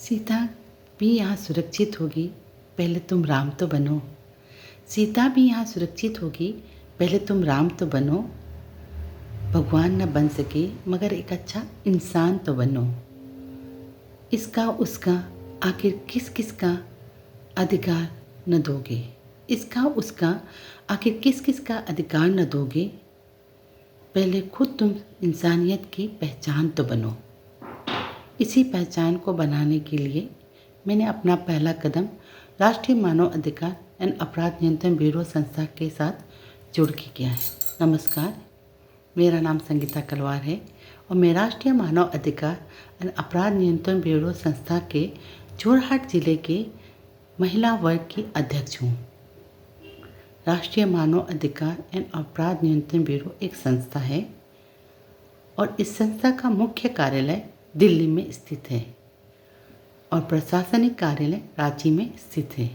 सीता भी यहाँ सुरक्षित होगी, पहले तुम राम तो बनो। सीता भी यहाँ सुरक्षित होगी, पहले तुम राम तो बनो। भगवान न बन सके मगर एक अच्छा इंसान तो बनो। इसका उसका आखिर किस किस का अधिकार न दोगे। इसका उसका आखिर किस किस का अधिकार न दोगे। पहले खुद तुम इंसानियत की पहचान तो बनो। इसी पहचान को बनाने के लिए मैंने अपना पहला कदम राष्ट्रीय मानव अधिकार एवं अपराध नियंत्रण ब्यूरो संस्था के साथ जुड़ के किया है। नमस्कार, मेरा नाम संगीता कलवार है और मैं राष्ट्रीय मानव अधिकार एवं अपराध नियंत्रण ब्यूरो संस्था के जोरहाट जिले के महिला वर्ग की अध्यक्ष हूँ। राष्ट्रीय मानव अधिकार एवं अपराध नियंत्रण ब्यूरो एक संस्था है और इस संस्था का मुख्य कार्यालय दिल्ली में स्थित है और प्रशासनिक कार्यालय रांची में स्थित है।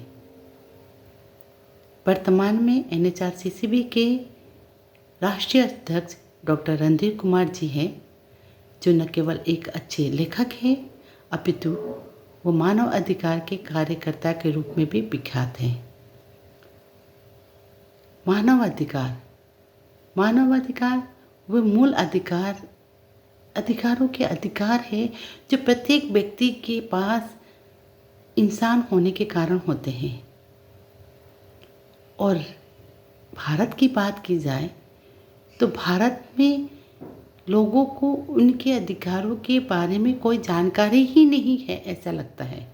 वर्तमान में NHRCCB के राष्ट्रीय अध्यक्ष डॉक्टर रणधीर कुमार जी हैं, जो न केवल एक अच्छे लेखक हैं अपितु वो मानव अधिकार के कार्यकर्ता के रूप में भी विख्यात हैं। मानव अधिकार वो मूल अधिकारों के अधिकार है जो प्रत्येक व्यक्ति के पास इंसान होने के कारण होते हैं। और भारत की बात की जाए तो भारत में लोगों को उनके अधिकारों के बारे में कोई जानकारी ही नहीं है, ऐसा लगता है।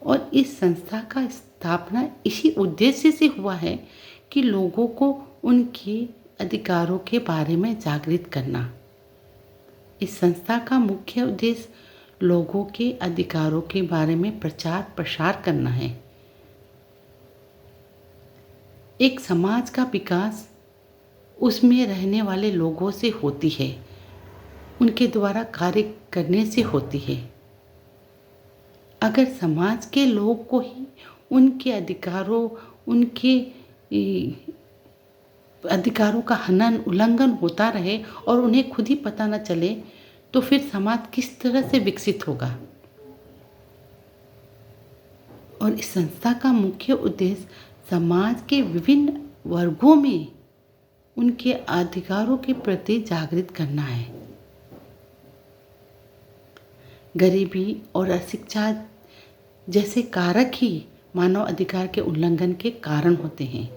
और इस संस्था का स्थापना इसी उद्देश्य से हुआ है कि लोगों को उनके अधिकारों के बारे में जागृत करना। इस संस्था का मुख्य उद्देश्य लोगों के अधिकारों के बारे में प्रचार प्रसार करना है। एक समाज का विकास उसमें रहने वाले लोगों से होती है, उनके द्वारा कार्य करने से होती है। अगर समाज के लोग को ही उनके अधिकारों का हनन उल्लंघन होता रहे और उन्हें खुद ही पता न चले तो फिर समाज किस तरह से विकसित होगा। और इस संस्था का मुख्य उद्देश्य समाज के विभिन्न वर्गों में उनके अधिकारों के प्रति जागृत करना है। गरीबी और अशिक्षा जैसे कारक ही मानव अधिकार के उल्लंघन के कारण होते हैं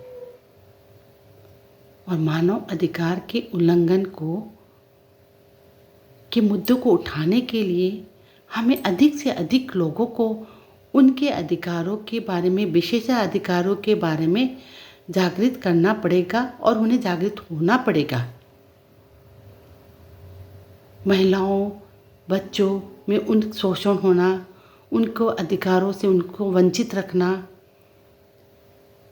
और मानव अधिकार के उल्लंघन के मुद्दों को उठाने के लिए हमें अधिक से अधिक लोगों को उनके अधिकारों के बारे में, विशेषाधिकारों के बारे में जागृत करना पड़ेगा और उन्हें जागृत होना पड़ेगा। महिलाओं, बच्चों में उन शोषण होना, उनको अधिकारों से उनको वंचित रखना,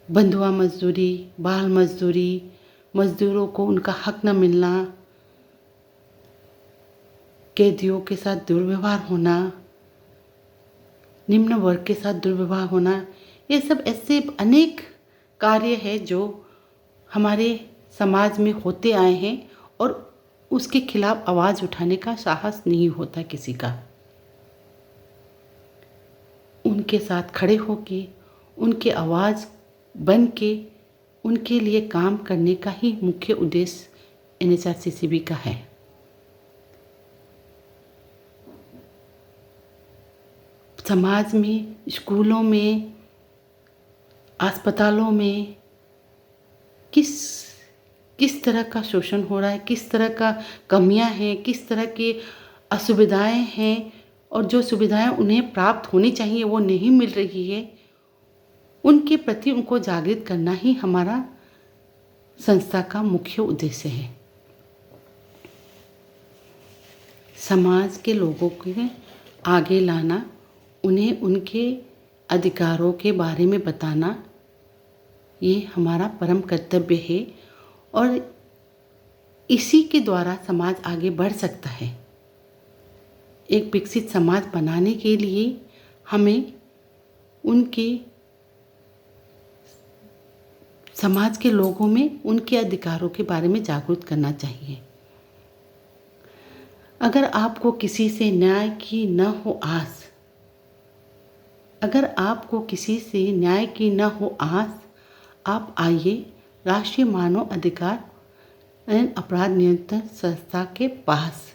बंधुआ मजदूरी, बाल मजदूरी, मजदूरों को उनका हक न मिलना, कैदियों के साथ दुर्व्यवहार होना, निम्न वर्ग के साथ दुर्व्यवहार होना, ये सब ऐसे अनेक कार्य है जो हमारे समाज में होते आए हैं और उसके खिलाफ आवाज़ उठाने का साहस नहीं होता किसी का। उनके साथ खड़े होके, उनके आवाज़ बन के उनके लिए काम करने का ही मुख्य उद्देश्य NHRCCB का है। समाज में, स्कूलों में, अस्पतालों में किस तरह का शोषण हो रहा है, किस तरह का कमियां हैं, किस तरह की असुविधाएं हैं और जो सुविधाएं उन्हें प्राप्त होनी चाहिए वो नहीं मिल रही है, उनके प्रति उनको जागृत करना ही हमारा संस्था का मुख्य उद्देश्य है। समाज के लोगों को आगे लाना, उन्हें उनके अधिकारों के बारे में बताना, ये हमारा परम कर्तव्य है और इसी के द्वारा समाज आगे बढ़ सकता है। एक विकसित समाज बनाने के लिए हमें उनके समाज के लोगों में उनके अधिकारों के बारे में जागरूक करना चाहिए। अगर आपको किसी से न्याय की न हो आस, अगर आपको किसी से न्याय की न हो आस, आप आइए राष्ट्रीय मानव अधिकार एवं अपराध नियंत्रण संस्था के पास।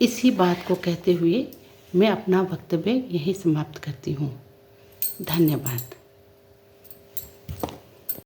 इसी बात को कहते हुए मैं अपना वक्तव्य यहीं समाप्त करती हूँ। धन्यवाद।